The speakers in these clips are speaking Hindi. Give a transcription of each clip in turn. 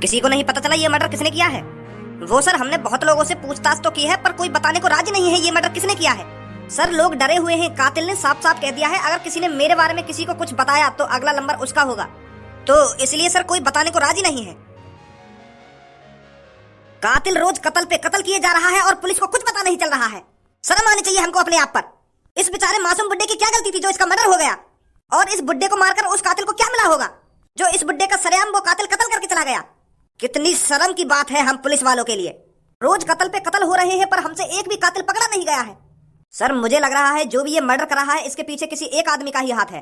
किसी को नहीं पता चला ये मर्डर किसने किया है? वो सर, हमने बहुत लोगों से पूछताछ तो की है पर कोई बताने को राजी नहीं है ये मर्डर किसने किया है। सर लोग डरे हुए हैं, कातिल ने साफ साफ कह दिया है अगर किसी ने मेरे बारे में किसी को कुछ बताया तो अगला नंबर उसका होगा। तो इसलिए सर कोई बताने को राजी नहीं है। कातिल रोज कत्ल पे कत्ल किए जा रहा है और पुलिस को कुछ पता नहीं चल रहा है। शर्म आनी चाहिए हमको अपने आप पर। इस बेचारे मासूम बुड्ढे की क्या गलती थी जो इसका मर्डर हो गया? और इस बुड्ढे को मारकर उस कातिल को क्या मिला होगा जो इस बुड्ढे का सरेआम वो कातिल कत्ल करके चला गया? कितनी शर्म की बात है हम पुलिस वालों के लिए। रोज कत्ल पे कत्ल हो रहे हैं पर हमसे एक भी कातिल पकड़ा नहीं गया है। सर मुझे लग रहा है जो भी ये मर्डर कर रहा है इसके पीछे किसी एक आदमी का ही हाथ है,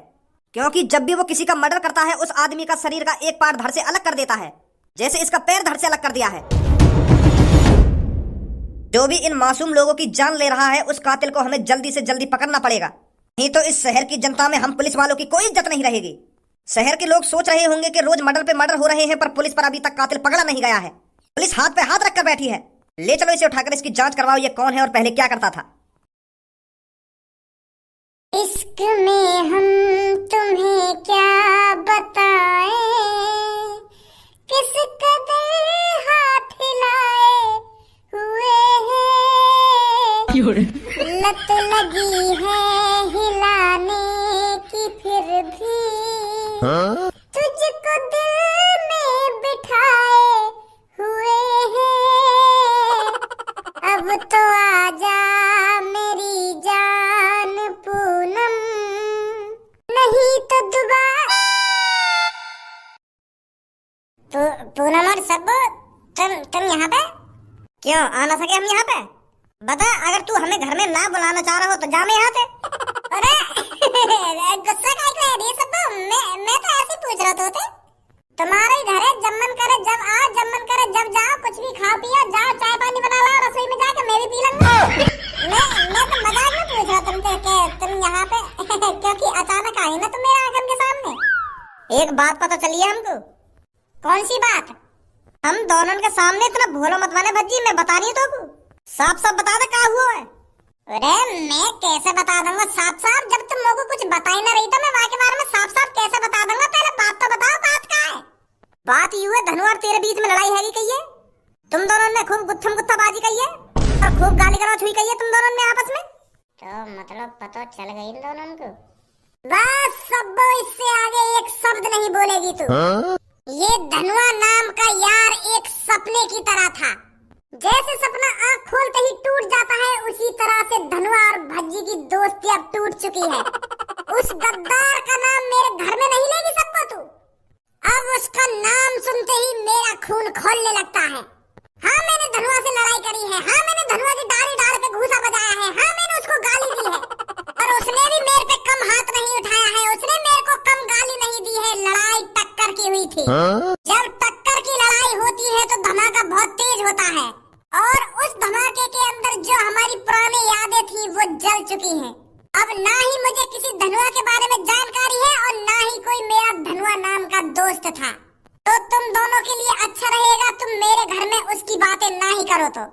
क्योंकि जब भी वो किसी का मर्डर करता है उस आदमी का शरीर का एक पार्ट धड़ से अलग कर देता है, जैसे इसका पैर धड़ से अलग कर दिया है। जो भी इन मासूम लोगों की जान ले रहा है उस कातिल को हमें जल्दी से जल्दी पकड़ना पड़ेगा, नहीं तो इस शहर की जनता में हम पुलिस वालों की कोई इज्जत नहीं रहेगी। शहर के लोग सोच रहे होंगे कि रोज मर्डर पे मर्डर हो रहे हैं पर पुलिस पर अभी तक कातिल पकड़ा नहीं गया है। पुलिस हाथ पे हाथ रखकर बैठी है। ले चलो इसे उठाकर इसकी जांच करवाओ, ये कौन है और पहले क्या करता था। इश्क में हम तुम्हें क्या बताएं, किस कदर हाथ हिलाए हुए हैं, लत लगी है हिलाने की फिर भी तुझको दिल में बिठाए हुए हैं। अब तो आजा मेरी जान पूनम, नहीं तो दोबारा। पूनम और सब्बू, तुम यहाँ पे क्यों आ ना सके? हम यहाँ पे बता, अगर तू हमें घर में ना बुलाना चाह रहा हो तो जा मैं यहाँ से। अरे गुस्सा काहे कर रही है सब्बू? मैं तो ऐसे पूछ रहा था। तुम्हारे घर है, जब मन करे जब आओ, जब मन करे जब जाओ, कुछ भी खाओ पियो, जाओ चाय पानी बना लो, रसोई में जाके मैं भी पी लूंगा। मैं तो मजाक में पूछ रहा तुमसे कि तुम यहाँ पे क्योंकि अचानक आई ना तुम मेरे आंगन के सामने। एक बात पता चली है हमको। कौन सी बात? हम दोनों के सामने इतना भोलो मत बने भज्जी, मैं बता रही हूँ तो साफ साफ बता दे क्या हुआ है। अरे मैं कैसे बता दूंगा साफ साफ, जब तुम लोगों को कुछ बता ही ना रही तो मैं वहाँ के बारे में साफ साफ कैसे बता दूंगा? पहले बात तो बताओ, बात क्या है? बात यूं है, धनु और तेरे बीच में लड़ाई हैगी कही है, तुम दोनों ने खूब गुत्थम गुत्थाबाजी कही है और खूब गाली गलौज हुई कही है तुम दोनों ने आपस में। तो मतलब पता चल गई इन दोनों को। बस सब, इससे आगे एक शब्द नहीं बोलेगी तू। ये धनुआ नाम का यार एक सपने की तरह था, जैसे सपना आँख खोलते ही टूट जाता है उसी तरह से धनुआ और भज्जी की दोस्ती अब टूट चुकी है। उस गद्दार का नाम मेरे घर में नहीं लेगी सबको तू। अब उसका नाम सुनते ही मेरा खून खौलने लगता है। हाँ मैंने धनुआ से लड़ाई करी है, हाँ मैंने धनुआ की डाली डाल पे घूसा बजाया है, हाँ मैंने उसको गाली दी है, और उसने भी मेरे पे कम हाथ नहीं उठाया है, उसने मेरे को कम गाली नहीं दी है। लड़ाई टक्कर की हुई थी। जब टक्कर की लड़ाई होती है तो धमाका बहुत तेज होता है, और उस धमाके के अंदर जो हमारी पुरानी यादें थी वो जल चुकी हैं। अब ना ही मुझे किसी धनुआ के बारे में जानकारी है और ना ही कोई मेरा धनुआ नाम का दोस्त था। तो तुम दोनों के लिए अच्छा रहेगा तुम मेरे घर में उसकी बातें ना ही करो। तो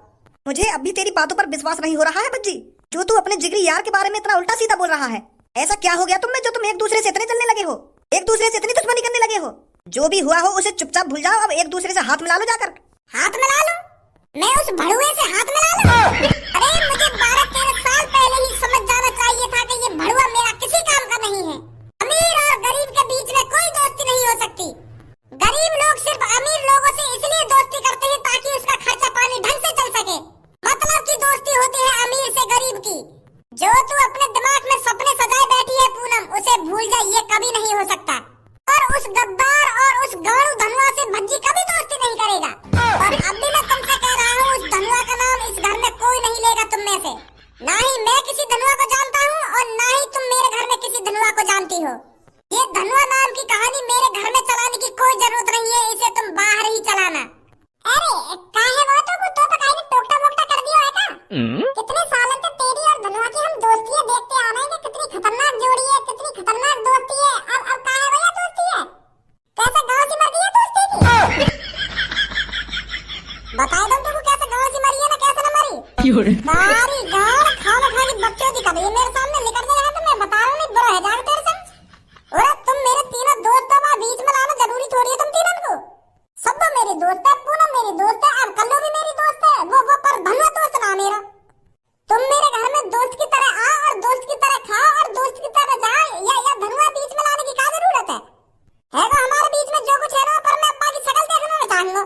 मुझे अभी तेरी बातों पर विश्वास नहीं हो रहा है भज्जी, जो तू अपने जिगरी यार के बारे में इतना उल्टा सीधा बोल रहा है। ऐसा क्या हो गया तुम में जो तुम एक दूसरे से इतने जलने लगे हो, एक दूसरे से इतनी दुश्मनी करने लगे हो? जो भी हुआ हो उसे चुपचाप भूल जाओ, अब एक दूसरे से हाथ मिला लो जाकर। हाथ मिला लो? मैं उस भड़ुए से हाथ मिला लूं? अरे मुझे 12-13 साल पहले ही समझ जाना चाहिए था कि ये भड़ुआ मेरा किसी काम का नहीं है। अमीर और गरीब के बीच में कोई दोस्ती नहीं हो सकती। गरीब लोग सिर्फ अमीर लोगों से इसलिए दोस्ती करते हैं ताकि उसका खर्चा पानी ढंग से चल सके। मतलब की दोस्ती होती है अमीर से गरीब की। जो तू अपने दिमाग में सपने सजाए बैठी है पूनम, उसे भूल जा, ये कभी नहीं हो सकता। और उस गद्दार और उस गाड़ू धनुआ से भज्जी कभी दोस्ती नहीं करेगा। और अब भी मैं तुमसे कह रहा हूँ, उस धनुआ का नाम इस घर में कोई नहीं लेगा तुम में से। ना ही मैं किसी धनुआ को जानता हूँ और ना ही तुम मेरे घर में किसी धनुआ को जानती हो। ये धनुआ नाम की कहानी मेरे घर में चलाने की कोई जरूरत नहीं है, इसे तुम बाहर ही चलाना। अरे काहे वो तो पकाई ने टोकटा वोकटा कर दिया है क्या? कितने सालों से तेरी और धनुआ की हम दोस्ती देखते आ रहे हैं कि कितनी खतरनाक जोड़ी है, कितनी खतरनाक दोस्ती है। अब काहे भैया दोस्ती है? कैसे गाँव से मर गई है दोस्ती की? बता दो तुमको कैसे गाँव से मरी है ना कैसे न मरी? सारी गाँव खाना खा के बच्चों की कभी मेरे सामने निकल गया है तो मैं बता रहा हूँ, नहीं बुरा है जाके तेरे संग। और तुम मेरे तीनों दोस्तों का बीच में लाना जरूरी थोड़ी है तुम तीनों को। सब मेरे दोस्त है तो हमारे बीच में जो कुछ है ना, पर मैं अब्बा की शक्ल देखना नहीं चाहूंगा।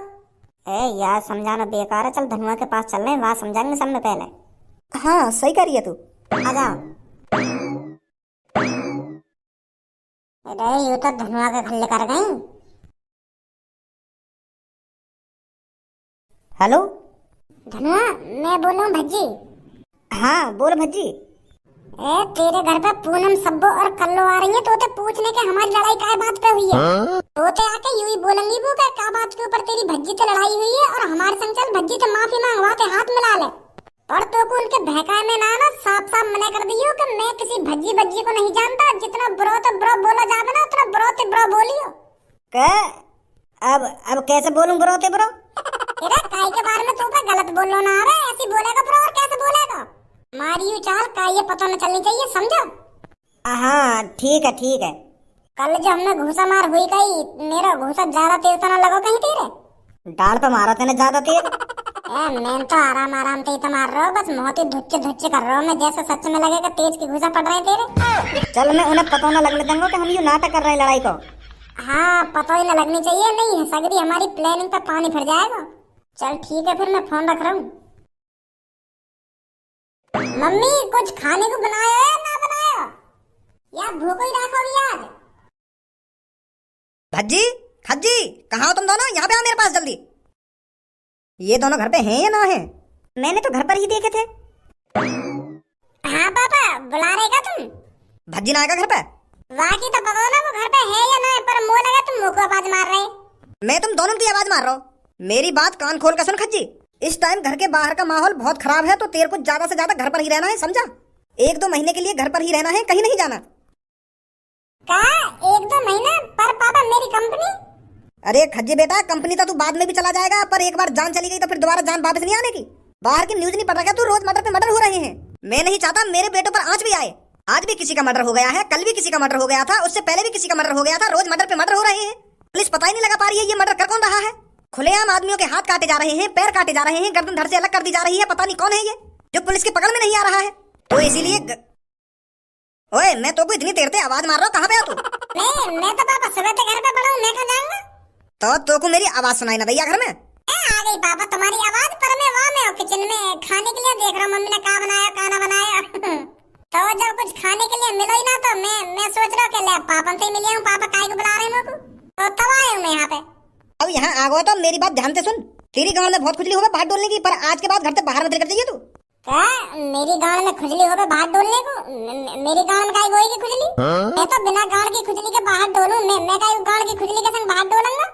ए यार समझाना बेकार है, चल धनुआ के पास चल रहे हैं, वहां समझाएंगे सब में पहले। हाँ सही कह रही है तू। आ जाओ। अरे यू तो धनुआ के खल्ले कर गई। हेलो धनुआ मैं बोल रहा हूँ भज्जी। हाँ बोल भज्जी। ए तेरे घर पे पूनम सब्बो और कल्लो आ रही है, तोते पूछने के हमारी लड़ाई काय बात पे हुई है। तोते आके यूं ही बोलेंगी वो क्या बात के ऊपर तेरी भज्जी से लड़ाई हुई है, और हमारे संग चल भज्जी से माफी मांगवाते हाथ मिला ले। पर तो को उनके बहकाए में ना साफ साफ मना कर दियो कि मैं किसी भज्जी भज्जी को नहीं जानता, जितना ब्रो तो ब्रो बोला जावे ना उतना ब्रो ते ब्रो बोलियो। अब कैसे बोलूं ब्रो ते ब्रो? अरे काय के बारे में तू पे गलत बोलो ना, अरे ऐसी बोलेगा ब्रो और कैसे बोलेगा? मारियो चाल का ये पता न चलनी चाहिए, समझो? हाँ ठीक है। कल जब हमें घूसा मार हुई कहीं, मेरा घूसा ज्यादा तेज तो न लगो कहीं तेरे? डाल पे मारा तेने ज्यादा तेज। मैं तो आराम से ही तो मार रहा हूँ, बस बहुत ही धुच्चे कर रहा हूँ मैं, जैसे सच में लगेगा तेज की घूसा पड़ रहे हैं तेरे। चल मैं उन्हें पता न लगने दूंगा कि हम ये नाटक कर रहे हैं लड़ाई को। हाँ पता ही न लगनी चाहिए, नहीं सगरी हमारी प्लानिंग पे पानी फिर जाएगा। चल ठीक है फिर मैं फोन रख रहा हूँ। मम्मी कुछ खाने को बनाया है ना बनाया, या भूख ही रखोगी यार? भज्जी खज्जी कहाँ हो तुम दोनों? यहाँ पे आओ मेरे पास जल्दी। ये दोनों घर पे हैं या ना हैं? मैंने तो घर पर ही देखे थे। हाँ पापा बुला रहे क्या तुम? भज्जी ना आएगा घर पे? वाकई तो पता ना वो घर पे है या ना, पर मुँह लगा तुम मुँह को आवाज मार रहे। मैं तुम दोनों की आवाज मार रहा हूँ। मेरी बात कान खोल कर सुन खज्जी, इस टाइम घर के बाहर का माहौल बहुत खराब है, तो तेरे को ज्यादा से ज्यादा घर पर ही रहना है, समझा? 1-2 महीने के लिए घर पर ही रहना है, कहीं नहीं जाना। क्या 1-2 महीना? पर पापा मेरी कंपनी? अरे खज्जी बेटा कंपनी तो तू बाद में भी चला जाएगा, पर एक बार जान चली गई तो फिर दोबारा जान वापस नहीं आने की। बाहर की न्यूज नहीं पड़ रहा क्या तू? रोज मर्डर पे मर्डर हो रहे हैं। मैं नहीं चाहता मेरे बेटों पर आंच भी आए। आज भी किसी का मर्डर हो गया है, कल भी किसी का मर्डर हो गया था, उससे पहले भी किसी का मर्डर हो गया था। रोज मर्डर पे मर्डर हो रहे हैं, पुलिस पता ही नहीं लगा पा रही है ये मर्डर कर कौन रहा है। खुलेआम आदमियों के हाथ काटे जा रहे हैं, पैर काटे जा रहे हैं, गर्दन धड़ से अलग कर दी जा रही है। पता नहीं कौन है ये जो पुलिस की पकड़ में नहीं आ रहा है। तो इसीलिए ओए मैं तो को इतनी देर से आवाज मार रहा हूँ, कहाँ पे हो तू? मैं तो पापा सुबह से घर पे पड़ा हूँ, मैं कहाँ जाऊंगा? तो को मेरी आवाज सुनाई ना दैया घर में? आ गई पापा तुम्हारी आवाज, पर मैं वहाँ में किचन में खाने के लिए देख रहा हूँ मम्मी ने क्या बनाया खाना बनाया। तो जब कुछ खाने के लिए मिला ही ना, तो मैं सोच रहा हूँ कि ले पापा से मिले हूँ, पापा काय को बुला रहे हैं मेरे को, तो तब आया हूँ मैं यहाँ पे। अब यहाँ आ गए तो मेरी बात ध्यान से सुन। तेरी गांव में बहुत खुजली हो बाहर डोलने की, पर आज के बाद घर से बाहर मत निकल जाइए तू। क्या मेरी गांव में खुजली हो बाहर डोलने को? मेरी गांव में काय होएगी खुजली? मैं तो बिना गांव की खुजली के बाहर डोलूं, मैं काय गांव की खुजली के संग बाहर डोलूंगा?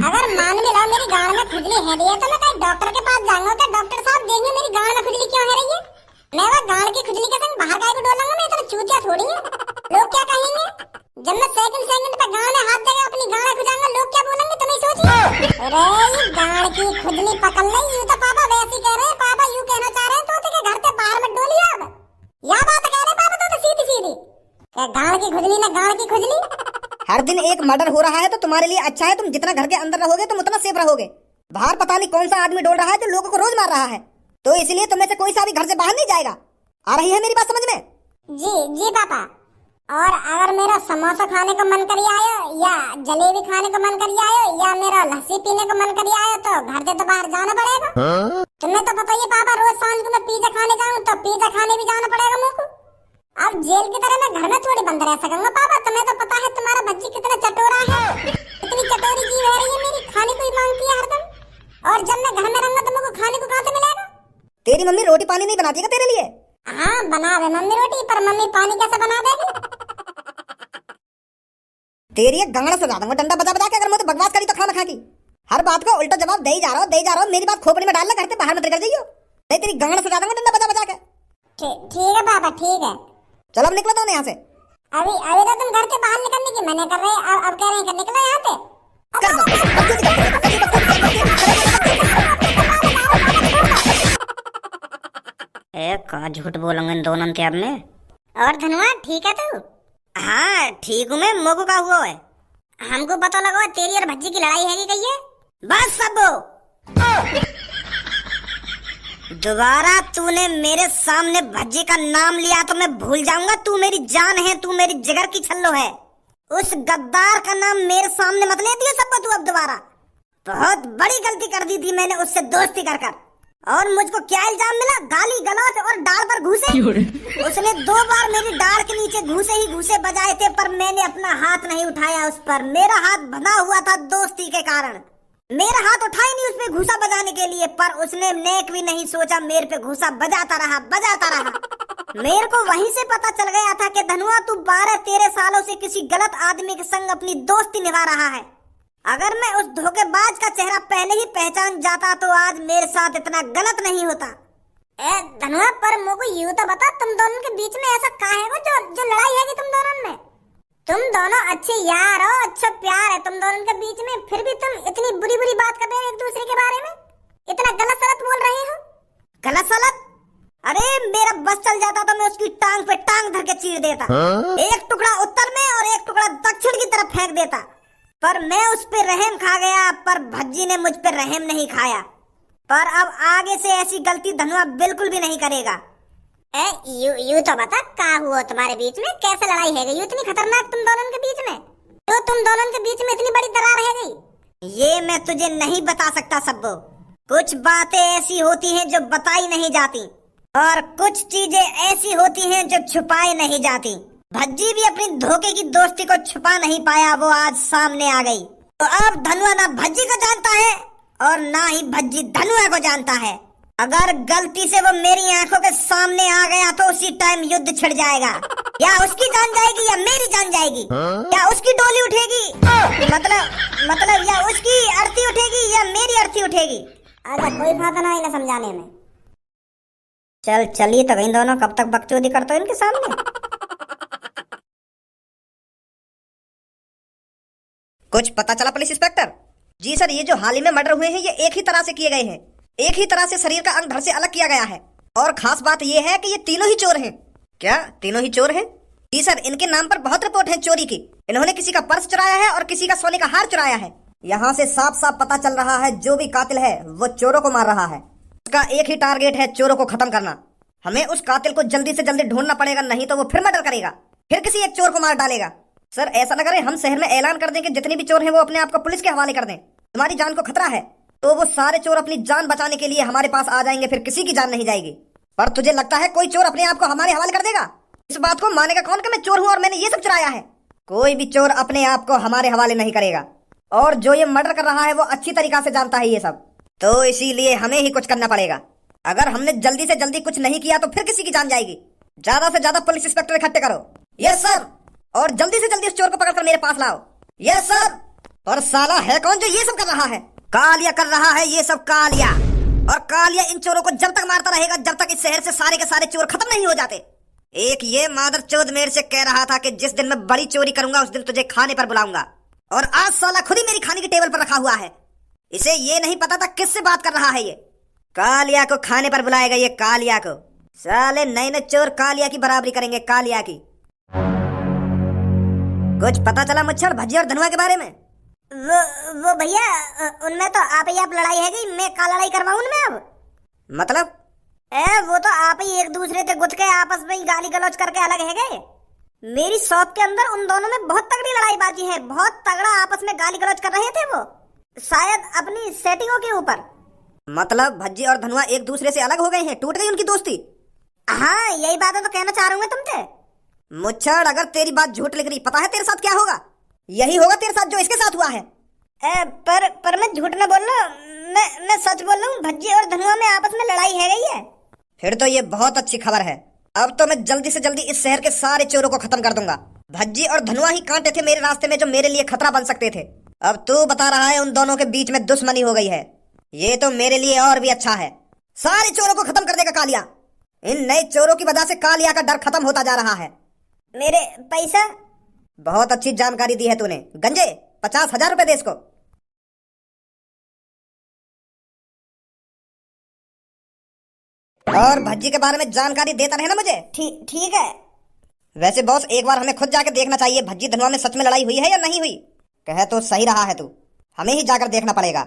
अगर मान भी लो मेरी गांव में खुजली है रही है, तो मैं काय डॉक्टर के पास जाऊंगा, तो डॉक्टर साहब देंगे मेरी गांव में खुजली क्यों है रही है। मैं वो गांव की खुजली के संग बाहर काय को डोलूंगा? मैं इतना चूतिया थोड़ी है। लोग क्या कहेंगे जब मैं सेकंड पे गांव में हाथ देगा अपनी गांव खुजाऊंगा? लोग क्या बोलेंगे तुम्हें सोचिए। अरे ये गांव की खुजली पकड़ ले, यूं तो पापा वैसे कह रहे हैं, पापा यूं कहना चाह रहे हैं तो के घर से बाहर मत डोलिए। अब या बात कह रहे पापा तो सीधी सीधी क्या गांव की खुजली ना गांव की खुजली। हर दिन एक मर्डर हो रहा है तो तुम्हारे लिए अच्छा है, तुम जितना घर के अंदर रहोगे तुम उतना सेफ रहोगे। बाहर पता नहीं कौन सा आदमी डोल रहा है जो लोगों को रोज मार रहा है, तो इसलिए तुम्हें से कोई सा भी घर से बाहर नहीं जाएगा। आ रही है मेरी बात समझ में? जी पापा। और अगर मेरा समोसा खाने को मन करी आयो, या जलेबी खाने को मन करी आयो, या मेरा लस्सी पीने को मन करी आयो, तो घर से तो बाहर जाना पड़ेगा। तुम्हें तो पता ही पापा, रोज शाम को मैं पिज्जा खाने जाऊं तो पिज्जा खाने भी जाना पड़ेगा मुझको। अब जेल की तरह मैं घर में थोड़ी बंद रह सकूंगा पापा। तुम्हें तो पता है तुम्हारा बच्ची कितना चटोरा है, इतनी चटोरी जीव है रही है मेरी, खाने को ही मांगती है हरदम। और जब मैं घर में रहूंगा तो मुझको खाने को कहाँ से मिलेगा? तेरी मम्मी रोटी पानी नहीं बनाती है तेरे लिए? हाँ बना दे मम्मी रोटी, पर मम्मी पानी कैसे बना देगी? तेरी एक गंगड़ा सजा दूंगा डंडा बजा बजा के, अगर मुझे बकवास करी तो खाना खा की। हर बात को उल्टा जवाब दे ही जा रहा हो। मेरी बात खोपड़ी में डाल ले, घर से बाहर मत निकल जाइयो, नहीं तेरी गंगड़ा सजा दूंगा डंडा बजा बजा के। ठीक है पापा ठीक है। चलो अब निकलो तो यहाँ से। अभी तो तुम घर से बाहर निकलने की मना कर रहे, अब कह रहे हैं निकलो यहाँ से। का झूठ बोलूंगा इन दोनों के अब में। और धनुआ ठीक है तू? हाँ ठीक हूँ मैं, मोगो का हुआ है? हमको पता लगा तेरी और भज्जी की लड़ाई है कही है। बस सबो दोबारा तूने मेरे सामने भज्जी का नाम लिया तो मैं भूल जाऊंगा। तू मेरी जान है, तू मेरी जिगर की छल्लो है। उस गद्दार का नाम मेरे सामने मत ले दियो सबको तू अब दोबारा। बहुत बड़ी गलती कर दी थी मैंने उससे दोस्ती कर कर। और मुझको क्या इल्जाम मिला? गाली गलौज और डाल पर घूसे। उसने 2 बार मेरी डाल के नीचे घूसे ही घूसे बजाए थे, पर मैंने अपना हाथ नहीं उठाया उस पर। मेरा हाथ बंधा हुआ था दोस्ती के कारण। मेरा हाथ उठा ही नहीं उस पे घूसा बजाने के लिए, पर उसने नेक भी नहीं सोचा, मेरे पे घूसा बजाता रहा बजाता रहा। मेरे को वहीं से पता चल गया था कि धनुआ तू 12-13 सालों से किसी गलत आदमी के संग अपनी दोस्ती निभा रहा है। अगर मैं उस धोखेबाज का चेहरा पहले ही पहचान जाता तो आज मेरे साथ इतना गलत नहीं होता। ए धनुआ, पर मुझको यूं तो बता, तुम दोनों के बीच में ऐसा क्या है जो लड़ाई है तुम दोनों में? तुम दोनों अच्छे यार हो, अच्छा प्यार है तुम दोनों के बीच में, फिर भी तुम इतनी बुरी बुरी बात कर रहे हो एक दूसरे के बारे में, इतना गलत सलत बोल रहे हो। गलत सलत? अरे मेरा बस चल जाता तो मैं उसकी टांग पे टांग धर के चीर देता। एक टुकड़ा उत्तर में और एक टुकड़ा दक्षिण की तरफ फेंक देता, पर मैं उस पे रहम खा गया। पर भज्जी ने मुझ पे रहम नहीं खाया। पर अब आगे से ऐसी गलती धनुआ बिल्कुल भी नहीं करेगा। यू तो बता, क्या हुआ तुम्हारे बीच में? कैसे लड़ाई है गई इतनी खतरनाक तुम दोनों के बीच में? तो तुम दोनों के बीच में इतनी बड़ी दरार है गई? ये मैं तुझे नहीं बता सकता सब्बो। कुछ बातें ऐसी होती हैं जो बताई नहीं जाती, और कुछ चीजें ऐसी होती हैं जो छुपाई नहीं जाती। भज्जी भी अपनी धोखे की दोस्ती को छुपा नहीं पाया, वो आज सामने आ गई। तो अब धनुआ ना भज्जी को जानता है और ना ही भज्जी धनुआ को जानता है। अगर गलती से वो मेरी आंखों के सामने आ गया तो उसी टाइम युद्ध छिड़ जाएगा। या उसकी जान जाएगी या मेरी जान जाएगी। या उसकी डोली उठेगी, मतलब या उसकी अर्थी उठेगी या मेरी अर्थी उठेगी। अच्छा, कोई फायदा ना इन्हें समझाने में। चलिए तो गई दोनों, कब तक बकचोदी करते हो इनके सामने। कुछ पता चला पुलिस इंस्पेक्टर? जी सर, ये जो हाल ही में मर्डर हुए हैं ये एक ही तरह से किए गए हैं। एक ही तरह से शरीर का अंग धड़ से अलग किया गया है। और खास बात ये है कि ये तीनों ही चोर हैं। क्या तीनों ही चोर हैं? जी सर, इनके नाम पर बहुत रिपोर्ट है चोरी की। इन्होंने किसी का पर्स चुराया है और किसी का सोने का हार चुराया है। यहाँ से साफ साफ पता चल रहा है जो भी कातिल है वो चोरों को मार रहा है। उसका एक ही टारगेट है, चोरों को खत्म करना। हमें उस कातिल को जल्दी से जल्दी ढूंढना पड़ेगा, नहीं तो वो फिर मर्डर करेगा, फिर किसी एक चोर को मार डालेगा। सर ऐसा न करें, हम शहर में ऐलान कर दें कि जितने भी चोर हैं वो अपने आप को पुलिस के हवाले कर दें। तुम्हारी जान को खतरा है तो वो सारे चोर अपनी जान बचाने के लिए हमारे पास आ जाएंगे, फिर किसी की जान नहीं जाएगी। पर तुझे लगता है कोई चोर अपने आप को हमारे हवाले कर देगा? इस बात को मानेगा कौन कि मैं चोर हूँ और मैंने ये सब चुराया है? कोई भी चोर अपने आप को हमारे हवाले नहीं करेगा। और जो ये मर्डर कर रहा है वो अच्छी तरीका से जानता है ये सब, तो इसीलिए हमें ही कुछ करना पड़ेगा। अगर हमने जल्दी से जल्दी कुछ नहीं किया तो फिर किसी की जान जाएगी। ज्यादा से ज्यादा पुलिस इंस्पेक्टर इकट्ठे करो। Yes sir. और जल्दी से जल्दी उस चोर को पकड़कर मेरे पास लाओ। Yes sir. पर साला है कौन जो ये सब कर रहा है? कालिया कर रहा है ये सब, कालिया। और कालिया इन चोरों को जब तक मारता रहेगा जब तक इस शहर से सारे के सारे चोर खत्म नहीं हो जाते। एक ये मादरचोद मेरे से कह रहा था कि जिस दिन मैं बड़ी चोरी करूंगा उस दिन तुझे खाने पर बुलाऊंगा, और आज साला खुद ही मेरी खाने की टेबल पर रखा हुआ है। इसे ये नहीं पता था किससे बात कर रहा है ये। कालिया को खाने पर बुलाएगा ये, कालिया को। साले नए नए चोर कालिया की बराबरी करेंगे, कालिया की। कुछ पता चला मुच्छर भज्जी और धनुआ के बारे में? वो भैया, उनमें तो आप ही आप लड़ाई है गई, मैं क्या लड़ाई करवाऊं उनमें अब? मतलब? वो तो आप ही एक दूसरे से गुथ के आपस में ही गाली गलौज करके अलग है गए। मेरी शॉप के अंदर उन दोनों में बहुत तगड़ी लड़ाई बाजी है, बहुत तगड़ा आपस में गाली गलौज कर रहे थे वो, शायद अपनी सेटिंगों के ऊपर। मतलब भज्जी और धनुआ एक दूसरे से अलग हो गए हैं, टूट गई उनकी दोस्ती? हाँ, यही बात है तो कहना चाह रहा हूँ तुमसे। मुच्छर, अगर तेरी बात झूठ लिख रही, पता है तेरे साथ क्या होगा? यही होगा तेरे साथ जो इसके साथ हुआ है। पर मैं झूठ न बोल रहा, मैं सच बोल रहा हूँ। भज्जी और धनुआ में आपस में लड़ाई है गई है। फिर तो ये बहुत अच्छी खबर है। अब तो मैं जल्दी से जल्दी इस शहर के सारे चोरों को खत्म कर दूंगा। भज्जी और धनुआ ही कांटे थे मेरे रास्ते में जो मेरे लिए खतरा बन सकते थे। अब तू बता रहा है उन दोनों के बीच में दुश्मनी हो गई है। ये तो मेरे लिए और भी अच्छा है। सारे चोरों को खत्म कर देगा कालिया। इन नए चोरों की वजह से कालिया का डर खत्म होता जा रहा है। मेरे पैसा? बहुत अच्छी जानकारी दी है तूने। गंजे 50,000 रुपए दे इसको। और भज्जी के बारे में जानकारी देता रहे ना मुझे। ठीक है। वैसे बॉस, एक बार हमें खुद जाकर देखना चाहिए भज्जी धनुआ में सच में लड़ाई हुई है या नहीं हुई। कहे तो सही रहा है तू, हमें ही जाकर देखना पड़ेगा।